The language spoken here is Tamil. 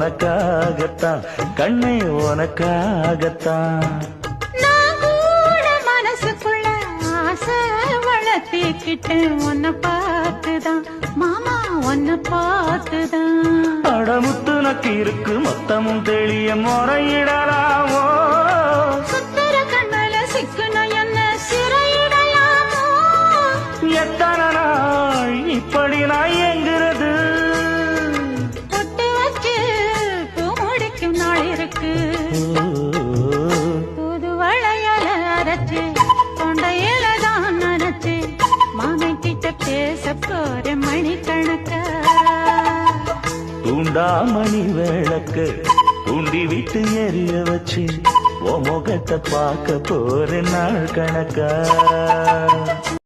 உனக்காகத்தான் கண்ணே உனக்காகத்தான். நான் கூட மனசுக்குள்ள ஆசை வளர்த்திக்கிட்டேன் உன்னை பார்த்துதான் மாமா உன்னை பார்த்துதான். அடமுத்து நக்கு இருக்கு மொத்தமும் தெளிய முறையிடலாமோ சுத்தர கண்மல சிக்குன என்ன சிறையிடலாமோ. எத்தனை நாள் இப்படி நான் எங்கிறது பொட்டு வச்சு பூ முடிக்கும் நாள் இருக்கு. புது வளையல அரைச்சு தொண்டையில தான் நினைச்சு மாமன் கிட்ட பேச போற மணிக்கணக்கா. தூண்டாமணி விளக்கு தூண்டி விட்டு எரிய வச்சு உன் முகத்தை பார்க்க போற நாள் கணக்கா.